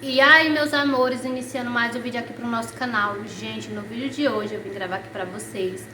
E aí, meus amores, iniciando mais um vídeo aqui pro nosso canal. Gente, no vídeo de hoje eu vim gravar aqui pra vocês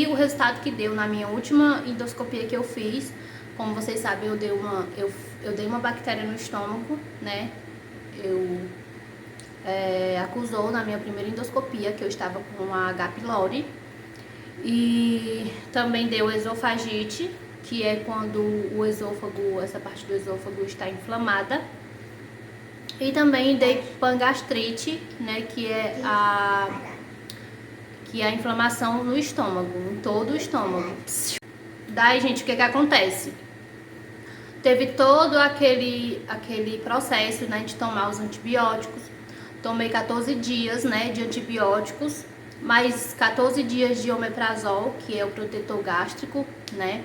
o resultado que deu na minha última endoscopia que eu fiz. Como vocês sabem, eu dei uma bactéria no estômago, né? Acusou na minha primeira endoscopia que eu estava com a H. pylori. E também deu esofagite, que é quando o esôfago, essa parte do esôfago está inflamada. E também dei pangastrite, né, que é a inflamação no estômago, em todo o estômago. Daí, gente, o que acontece? Teve todo aquele processo, né, de tomar os antibióticos. Tomei 14 dias, né, de antibióticos, mais 14 dias de omeprazol, que é o protetor gástrico, né.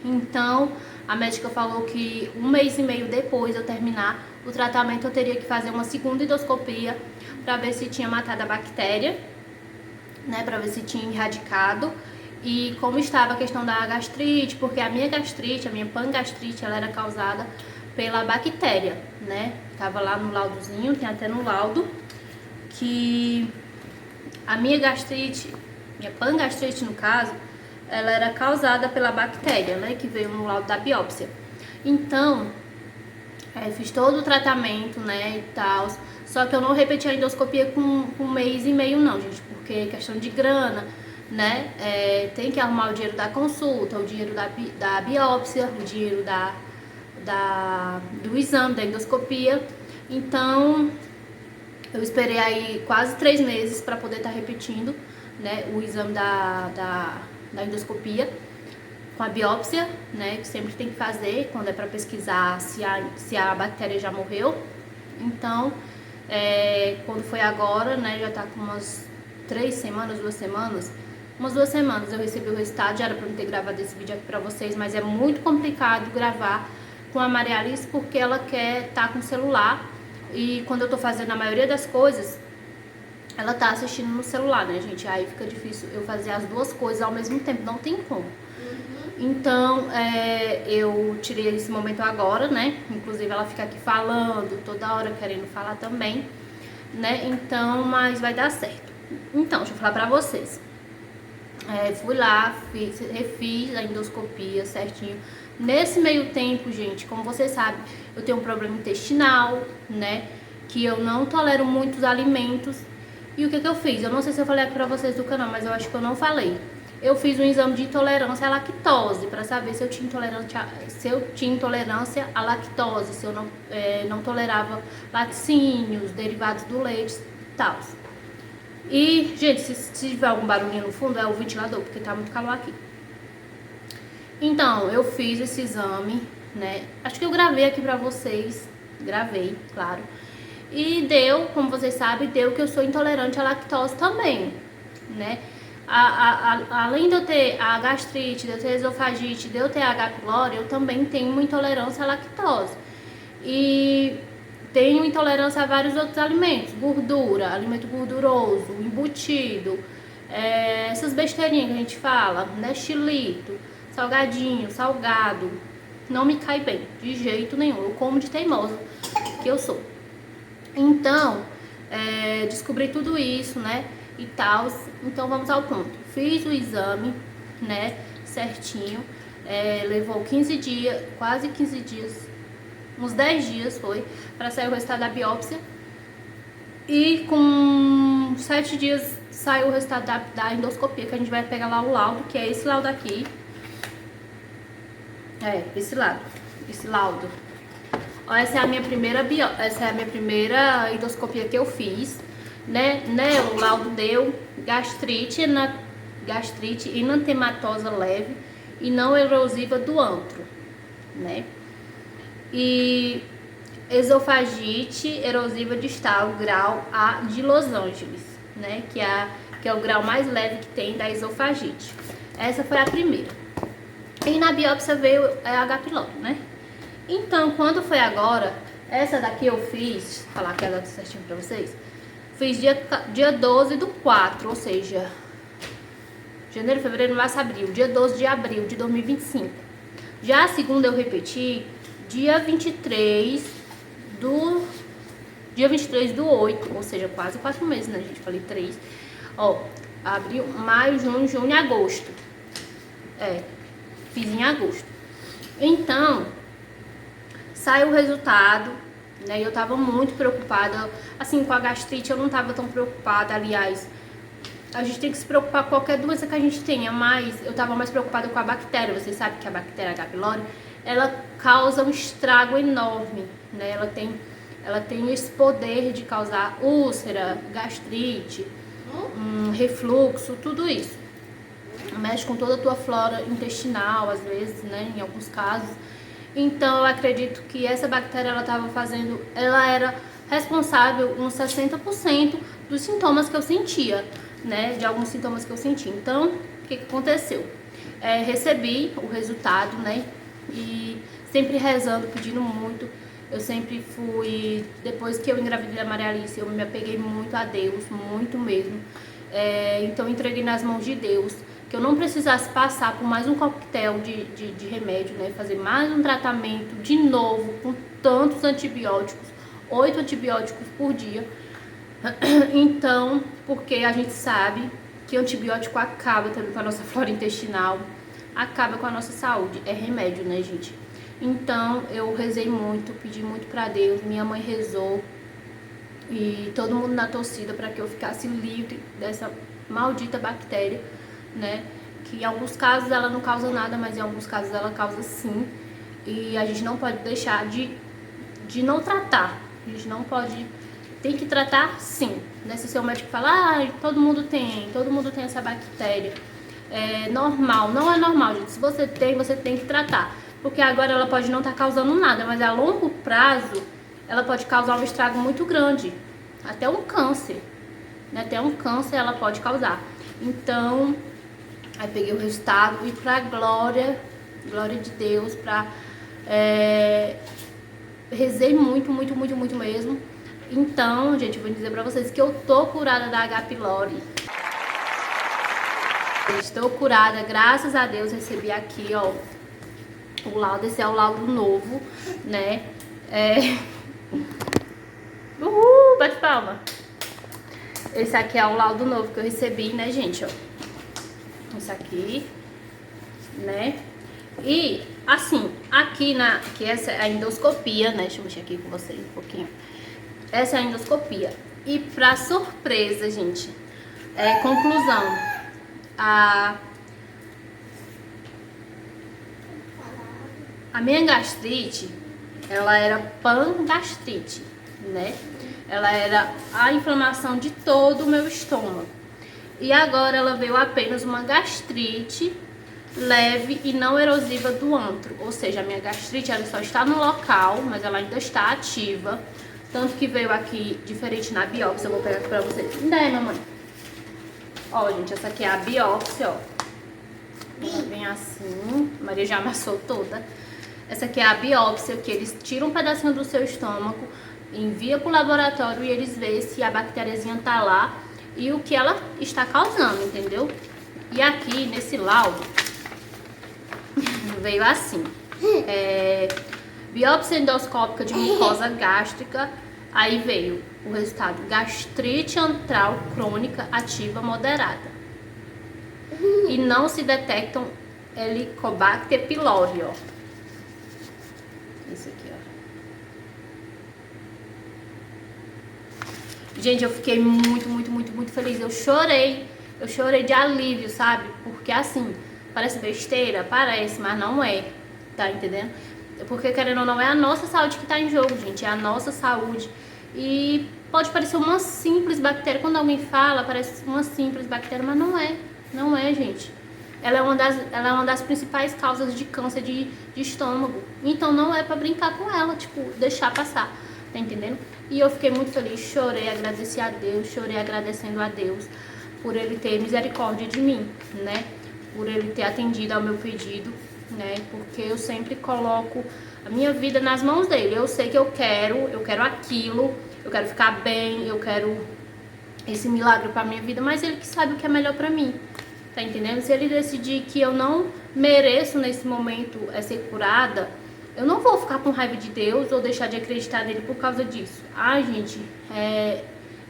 Então, a médica falou que 1 mês e meio depois de eu terminar o tratamento, eu teria que fazer uma segunda endoscopia para ver se tinha matado a bactéria, né, para ver se tinha erradicado e como estava a questão da gastrite, porque a minha gastrite, a minha pangastrite, ela era causada pela bactéria, né? Tava lá no laudozinho, tem até no laudo, que a minha gastrite, minha pangastrite no caso, ela era causada pela bactéria, né, que veio no laudo da biópsia. Então, fiz todo o tratamento, né, e tal. Só que eu não repeti a endoscopia com 1 mês e meio não, gente, porque é questão de grana, né, tem que arrumar o dinheiro da consulta, o dinheiro da biópsia, o dinheiro do exame, da endoscopia. Então, eu esperei aí quase 3 meses para poder estar repetindo, né, o exame da endoscopia com a biópsia, né, que sempre tem que fazer quando é para pesquisar se a bactéria já morreu. Então, quando foi agora, né, já tá com umas 3 semanas, 2 semanas, umas 2 semanas eu recebi o resultado. Já era para eu ter gravado esse vídeo aqui para vocês, mas é muito complicado gravar com a Maria Alice porque ela quer estar com o celular e quando eu tô fazendo a maioria das coisas, ela tá assistindo no celular, né, gente? Aí fica difícil eu fazer as duas coisas ao mesmo tempo, não tem como. Então, eu tirei esse momento agora, né? Inclusive ela fica aqui falando, toda hora querendo falar também, né? Então, mas vai dar certo. Então, deixa eu falar pra vocês. Fui lá, refiz a endoscopia certinho. Nesse meio tempo, gente, como vocês sabem, eu tenho um problema intestinal, né? Que eu não tolero muitos alimentos. E o que eu fiz? Eu não sei se eu falei aqui pra vocês do canal, mas eu acho que eu não falei. Eu fiz um exame de intolerância à lactose, pra saber se eu tinha intolerância à lactose, se eu não tolerava laticínios, derivados do leite e tal. E, gente, se tiver algum barulhinho no fundo, é o ventilador, porque tá muito calor aqui. Então, eu fiz esse exame, né? Acho que eu gravei aqui pra vocês. Gravei, claro. E deu, como vocês sabem, deu que eu sou intolerante à lactose também, né? Além de eu ter a gastrite, de eu ter esofagite, de eu ter a H. pylori, eu também tenho uma intolerância à lactose. E tenho intolerância a vários outros alimentos, gordura, alimento gorduroso, embutido, essas besteirinhas que a gente fala, né? Xilito, salgadinho, salgado, não me cai bem, de jeito nenhum. Eu como de teimosa que eu sou. Então, descobri tudo isso, né, e tal. Então, vamos ao ponto. Fiz o exame, né, certinho. Levou 15 dias, quase 15 dias, uns 10 dias foi, para sair o resultado da biópsia. E com 7 dias saiu o resultado da endoscopia, que a gente vai pegar lá o laudo, que é esse laudo aqui. Esse laudo. Essa é a minha primeira endoscopia que eu fiz, né? O laudo deu gastrite inatematosa leve e não erosiva do antro, né? E esofagite erosiva distal, grau A de Los Angeles, né? Que é o grau mais leve que tem da esofagite. Essa foi a primeira. E na biópsia veio a H. pylori, né? Então, quando foi agora, essa daqui eu fiz, vou falar aqui a data certinho pra vocês, fiz dia 12 do 4, ou seja, janeiro, fevereiro, março, abril, dia 12 de abril de 2025. Já a segunda eu repeti dia 23 do 8, ou seja, quase 4 meses, né, gente? Falei 3. Ó, abril, maio, junho e agosto. Fiz em agosto. Então, saiu o resultado, né? E eu tava muito preocupada. Assim, com a gastrite eu não tava tão preocupada, aliás. A gente tem que se preocupar com qualquer doença que a gente tenha, mas eu tava mais preocupada com a bactéria. Vocês sabem que a bactéria H. pylori, ela causa um estrago enorme, né? Ela tem esse poder de causar úlcera, gastrite, refluxo, tudo isso. Mexe com toda a tua flora intestinal, às vezes, né? Em alguns casos. Então, eu acredito que essa bactéria, ela era responsável uns 60% dos sintomas que eu sentia, né? De alguns sintomas que eu senti. Então, o que aconteceu? Recebi o resultado, né? E sempre rezando, pedindo muito. Eu sempre fui, depois que eu engravidei da Maria Alice, eu me apeguei muito a Deus, muito mesmo. Então, entreguei nas mãos de Deus, que eu não precisasse passar por mais um coquetel de remédio, né? Fazer mais um tratamento de novo, com tantos antibióticos, 8 antibióticos por dia. Então, porque a gente sabe que antibiótico acaba também com a nossa flora intestinal, acaba com a nossa saúde. É remédio, né, gente? Então, eu rezei muito, pedi muito pra Deus, minha mãe rezou e todo mundo na torcida para que eu ficasse livre dessa maldita bactéria, né? Que em alguns casos ela não causa nada, mas em alguns casos ela causa sim. E a gente não pode deixar de não tratar. A gente não pode... Tem que tratar sim. Né? Se o seu médico falar, todo mundo tem essa bactéria. É normal. Não é normal, gente. Se você tem que tratar. Porque agora ela pode não estar causando nada, mas a longo prazo ela pode causar um estrago muito grande. Até um câncer. Né? Até um câncer ela pode causar. Então, aí peguei o resultado e pra glória de Deus, rezei muito, muito, muito, muito mesmo. Então, gente, eu vou dizer pra vocês que eu tô curada da H. pylori. Estou curada, graças a Deus. Recebi aqui, ó, o laudo. Esse é o laudo novo, né? Uhul, bate palma. Esse aqui é o laudo novo que eu recebi, né, gente, ó. Isso aqui, né? E, assim, que essa é a endoscopia, né? Deixa eu mexer aqui com vocês um pouquinho. Essa é a endoscopia. E pra surpresa, gente, conclusão. A minha gastrite, ela era pangastrite, né? Ela era a inflamação de todo o meu estômago. E agora ela veio apenas uma gastrite leve e não erosiva do antro. Ou seja, a minha gastrite ela só está no local, mas ela ainda está ativa. Tanto que veio aqui diferente na biópsia. Eu vou pegar aqui pra vocês. Ainda é, mamãe. Ó, gente, essa aqui é a biópsia, ó. Ela vem assim. A Maria já amassou toda. Essa aqui é a biópsia, que eles tiram um pedacinho do seu estômago, envia pro laboratório e eles veem se a bactériazinha tá lá e o que ela está causando, entendeu? E aqui, nesse laudo, veio assim. Biópsia endoscópica de mucosa gástrica. Aí veio o resultado: gastrite antral crônica ativa moderada. E não se detectam Helicobacter pylori, ó. Isso aqui, ó. Gente, eu fiquei muito, muito, muito, muito feliz. Eu chorei de alívio, sabe? Porque assim, parece besteira, parece, mas não é. Tá entendendo? Porque, querendo ou não, é a nossa saúde que tá em jogo, gente. É a nossa saúde. E pode parecer uma simples bactéria. Quando alguém fala, parece uma simples bactéria, mas não é. Não é, gente. Ela é uma das principais causas de câncer de estômago. Então não é pra brincar com ela, tipo, deixar passar. Tá entendendo? E eu fiquei muito feliz, chorei, agradeci a Deus, chorei agradecendo a Deus por Ele ter misericórdia de mim, né? Por Ele ter atendido ao meu pedido, né? Porque eu sempre coloco a minha vida nas mãos dele. Eu sei que eu quero aquilo, eu quero ficar bem, eu quero esse milagre pra minha vida, mas Ele que sabe o que é melhor pra mim. Tá entendendo? Se Ele decidir que eu não mereço nesse momento ser curada, eu não vou ficar com raiva de Deus ou deixar de acreditar nele por causa disso. Ai, gente,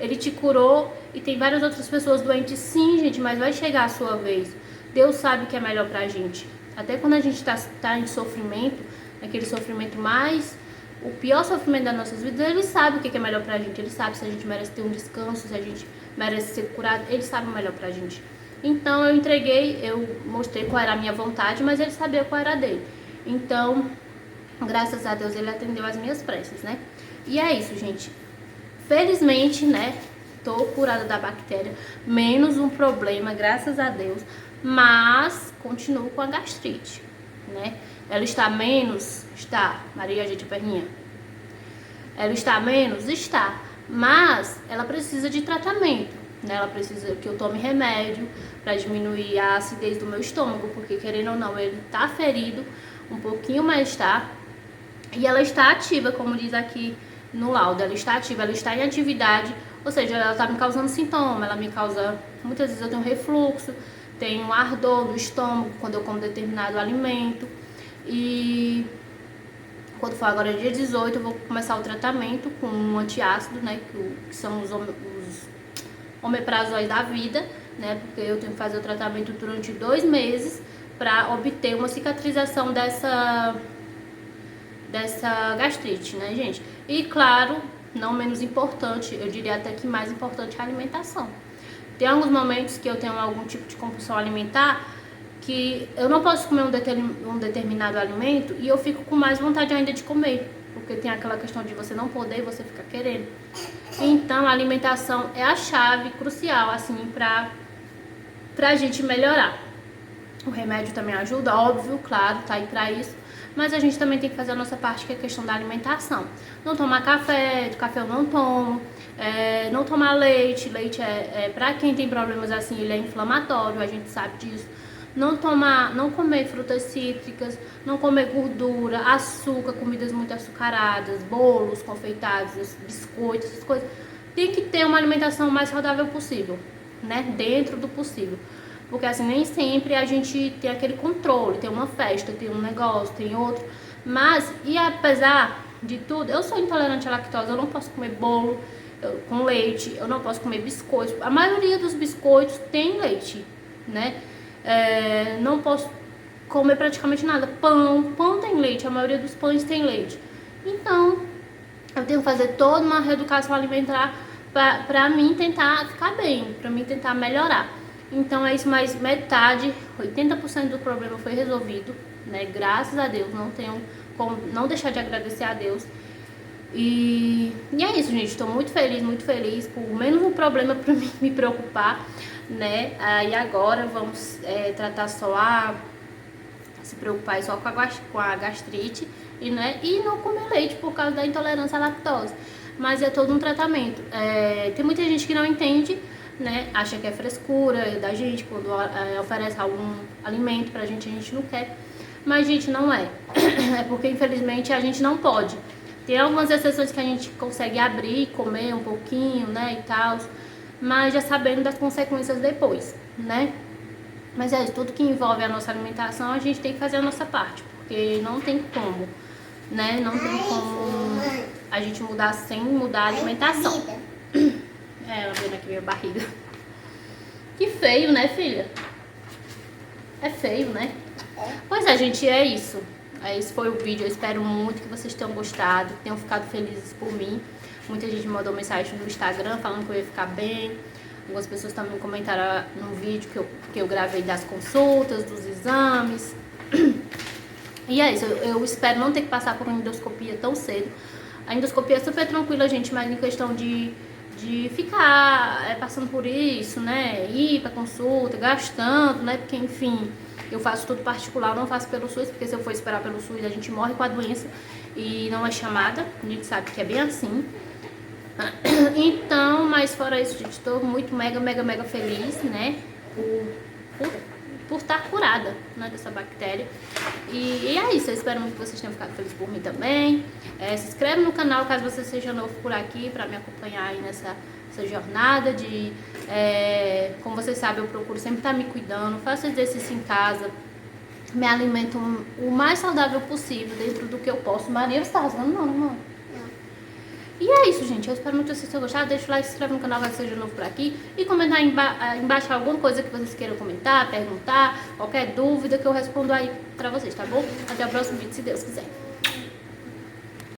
ele te curou e tem várias outras pessoas doentes, sim, gente, mas vai chegar a sua vez. Deus sabe o que é melhor pra gente. Até quando a gente tá em sofrimento, aquele sofrimento mais, o pior sofrimento das nossas vidas, ele sabe o que é melhor pra gente. Ele sabe se a gente merece ter um descanso, se a gente merece ser curado. Ele sabe o melhor pra gente. Então eu entreguei, eu mostrei qual era a minha vontade, mas ele sabia qual era a dele. Então, graças a Deus, ele atendeu as minhas preces, né? E é isso, gente. Felizmente, né, tô curada da bactéria, menos um problema, graças a Deus, mas continuo com a gastrite, né? Ela está menos? Está. Maria, gente, perninha. Ela está menos? Está. Mas ela precisa de tratamento, né? Ela precisa que eu tome remédio para diminuir a acidez do meu estômago, porque querendo ou não, ele tá ferido um pouquinho, mas tá. E ela está ativa, como diz aqui no laudo, ela está ativa, ela está em atividade, ou seja, ela está me causando sintoma, ela me causa, muitas vezes eu tenho refluxo, tenho um ardor no estômago quando eu como determinado alimento. E quando for agora dia 18, eu vou começar o tratamento com um antiácido, né, que são os omeprazóis da vida, né, porque eu tenho que fazer o tratamento durante 2 meses para obter uma cicatrização dessa gastrite, né, gente? E claro, não menos importante, eu diria até que mais importante, a alimentação. Tem alguns momentos que eu tenho algum tipo de compulsão alimentar que eu não posso comer um determinado alimento e eu fico com mais vontade ainda de comer, porque tem aquela questão de você não poder e você ficar querendo. Então, a alimentação é a chave crucial, assim, pra gente melhorar. O remédio também ajuda, óbvio, claro, tá aí pra isso. Mas a gente também tem que fazer a nossa parte, que é a questão da alimentação. Não tomar café, café eu não tomo, não tomar leite. Leite pra quem tem problemas assim, ele é inflamatório, a gente sabe disso. Não comer frutas cítricas, não comer gordura, açúcar, comidas muito açucaradas, bolos, confeitados, biscoitos, essas coisas. Tem que ter uma alimentação mais saudável possível, né? Dentro do possível. Porque assim, nem sempre a gente tem aquele controle, tem uma festa, tem um negócio, tem outro. Mas, e apesar de tudo, eu sou intolerante à lactose, eu não posso comer bolo com leite, eu não posso comer biscoitos. A maioria dos biscoitos tem leite, né? Não posso comer praticamente nada. Pão tem leite, a maioria dos pães tem leite. Então, eu tenho que fazer toda uma reeducação alimentar pra mim tentar ficar bem, pra mim tentar melhorar. Então é isso, mais metade, 80% do problema foi resolvido, né? Graças a Deus, não tenho como não deixar de agradecer a Deus. E é isso, gente. Estou muito feliz, por menos um problema para mim me preocupar, né? Aí agora vamos tratar só se preocupar só com a gastrite e não comer leite por causa da intolerância à lactose. Mas é todo um tratamento. Tem muita gente que não entende, né? Acha que é frescura da gente quando oferece algum alimento pra gente, a gente não quer. Mas, gente, não é. É porque, infelizmente, a gente não pode. Tem algumas exceções que a gente consegue abrir, comer um pouquinho, né, e tal, mas já sabendo das consequências depois, né? Mas tudo que envolve a nossa alimentação, a gente tem que fazer a nossa parte, porque não tem como, né? Não tem como a gente mudar sem mudar a alimentação. Ela vendo aqui minha barriga. Que feio, né, filha? É feio, né? Pois é, gente, é isso. Esse foi o vídeo. Eu espero muito que vocês tenham gostado, que tenham ficado felizes por mim. Muita gente me mandou mensagem no Instagram falando que eu ia ficar bem. Algumas pessoas também comentaram no vídeo que eu gravei das consultas, dos exames. E é isso. Eu espero não ter que passar por uma endoscopia tão cedo. A endoscopia é super tranquila, gente, mas em questão de ficar passando por isso, né? Ir pra consulta, gastando, né? Porque, enfim, eu faço tudo particular, não faço pelo SUS, porque se eu for esperar pelo SUS, a gente morre com a doença e não é chamada. A gente sabe que é bem assim. Então, mas fora isso, gente, estou muito mega feliz, né? Por estar curada, né, dessa bactéria. E é isso, eu espero muito que vocês tenham ficado felizes por mim também. Se inscreve no canal caso você seja novo por aqui, para me acompanhar aí nessa jornada como vocês sabem, eu procuro sempre estar me cuidando, faço exercício em casa, me alimento o mais saudável possível, dentro do que eu posso. Maria, você tá rasgando não, né, mãe? E é isso, gente. Eu espero muito que vocês tenham gostado. Deixa o like, se inscreve no canal, vai seja novo por aqui. E comentar embaixo alguma coisa que vocês queiram comentar, perguntar, qualquer dúvida que eu respondo aí pra vocês, tá bom? Até o próximo vídeo, se Deus quiser.